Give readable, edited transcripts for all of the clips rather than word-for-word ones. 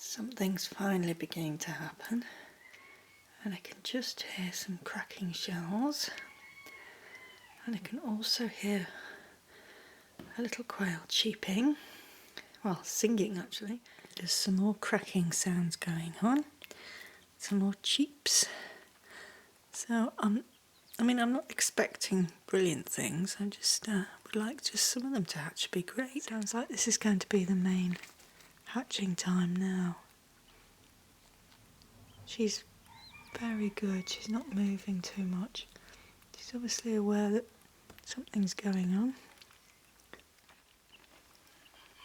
Something's finally beginning to happen, and I can just hear some cracking shells, and I can also hear a little quail cheeping, well, singing actually. There's some more cracking sounds going on, some more cheeps. So I'm not expecting brilliant things. I just would like just some of them to hatch. Be great. Sounds like this is going to be the main hatching time now. She's very good. She's not moving too much. She's obviously aware that something's going on.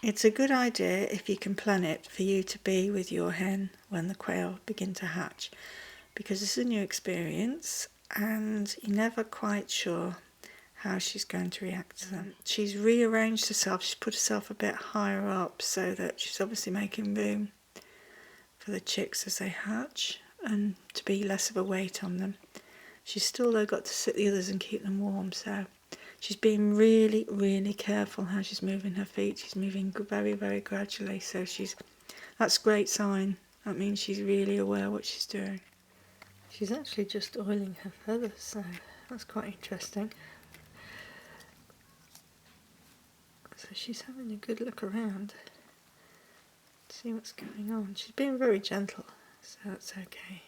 It's a good idea, if you can plan it, for you to be with your hen when the quail begin to hatch, because it's a new experience and you're never quite sure how she's going to react to them. She's rearranged herself. She's put herself a bit higher up so that she's obviously making room for the chicks as they hatch and to be less of a weight on them. She's still though got to sit the others and keep them warm, so she's being really, really careful how she's moving her feet. She's moving very, very gradually, so that's a great sign. That means she's really aware what she's doing. She's actually just oiling her feathers, so that's quite interesting. So she's having a good look around to see what's going on. She's being very gentle, so that's okay.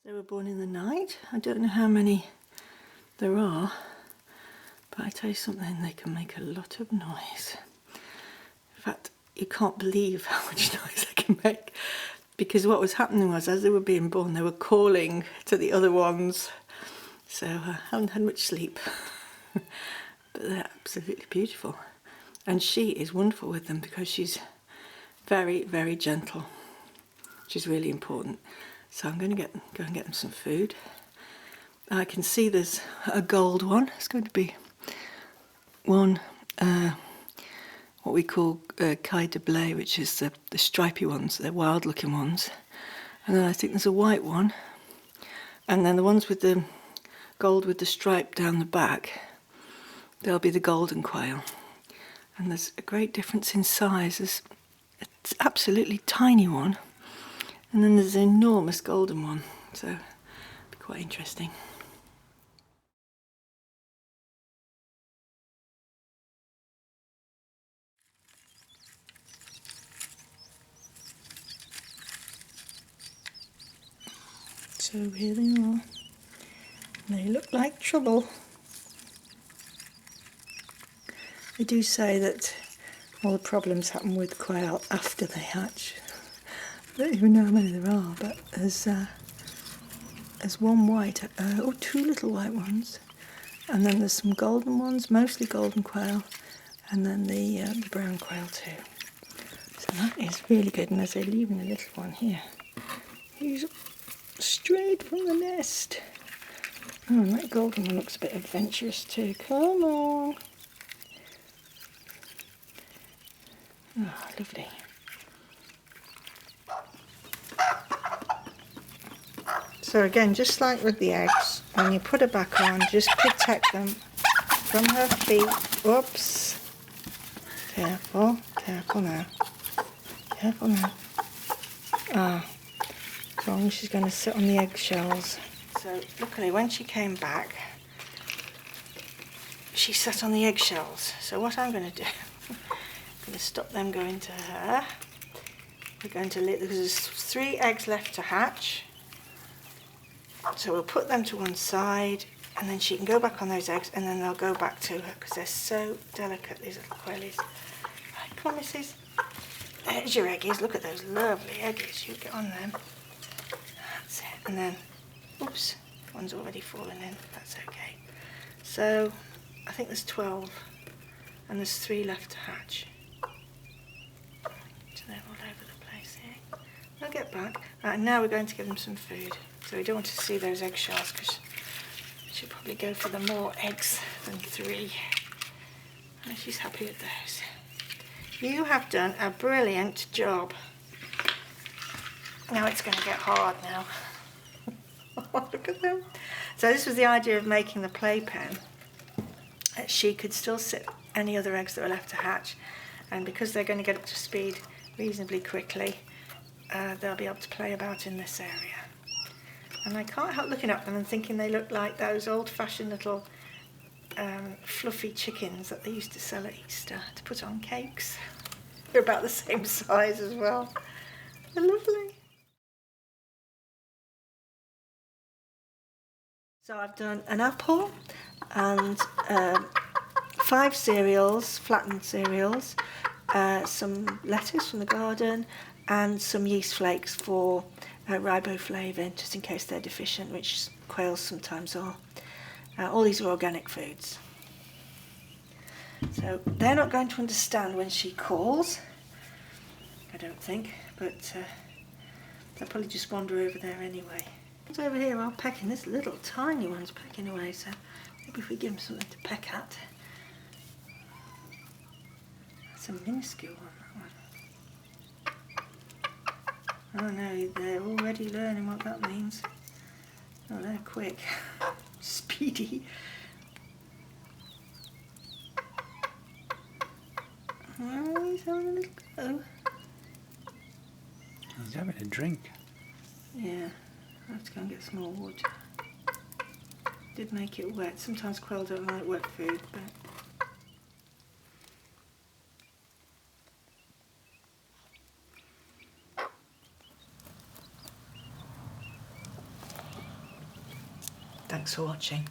They were born in the night. I don't know how many there are, but I tell you something, they can make a lot of noise. In fact, you can't believe how much noise they can make, because what was happening was, as they were being born, they were calling to the other ones. So I haven't had much sleep, but they're absolutely beautiful. And she is wonderful with them because she's very, very gentle, which is really important. So I'm going to go and get them some food. I can see there's a gold one. It's going to be one, what we call cailles, which is the stripy ones, they're wild looking ones. And then I think there's a white one. And then the ones with the gold with the stripe down the back, they'll be the golden quail. And there's a great difference in size. There's an absolutely tiny one, and then there's an enormous golden one, so it'll be quite interesting. So here they are. They look like trouble. They do say that all the problems happen with quail after they hatch. I don't even know how many there are, but there's one white, or two little white ones, and then there's some golden ones, mostly golden quail, and then the brown quail too. So that is really good, and as they're leaving a little one here, he's straight from the nest. Oh, and that golden one looks a bit adventurous too. Come on. Oh, lovely. So again, just like with the eggs, when you put her back on, just protect them from her feet. Whoops. Careful, careful now. Careful now. Ah, wrong, she's going to sit on the eggshells. So luckily when she came back, she sat on the eggshells. So what I'm going to do, I'm going to stop them going to her. We're going to because there's 3 eggs left to hatch. So we'll put them to one side, and then she can go back on those eggs, and then they'll go back to her because they're so delicate, these little quailies. Right, come on, missus. There's your eggies. Look at those lovely eggies. You get on them. That's it. And then, oops, one's already fallen in. That's okay. So I think there's 12, and there's 3 left to hatch. So they're all over the place here. They'll get back. Right, and now we're going to give them some food. So we don't want to see those eggshells because she'll probably go for the more eggs than 3. And she's happy with those. You have done a brilliant job. Now it's going to get hard now. Look at them. So this was the idea of making the playpen. She could still sit any other eggs that were left to hatch, and because they're going to get up to speed reasonably quickly, they'll be able to play about in this area. And I can't help looking at them and thinking they look like those old-fashioned little fluffy chickens that they used to sell at Easter to put on cakes. They're about the same size as well. They're lovely. So I've done an apple and 5 cereals, flattened cereals, some lettuce from the garden, and some yeast flakes for riboflavin, just in case they're deficient, which quails sometimes are. All these are organic foods. So they're not going to understand when she calls, I don't think, but they'll probably just wander over there anyway. Over here are pecking. This little tiny one's pecking away, so maybe if we give them something to peck at. That's a minuscule one, that one. Oh no, they're already learning what that means. Oh, they're quick. Speedy. Oh, he's having a little go. He's having a drink. Yeah. I have to go and get some more water. Did make it wet. Sometimes quail don't like wet food, but thanks for watching.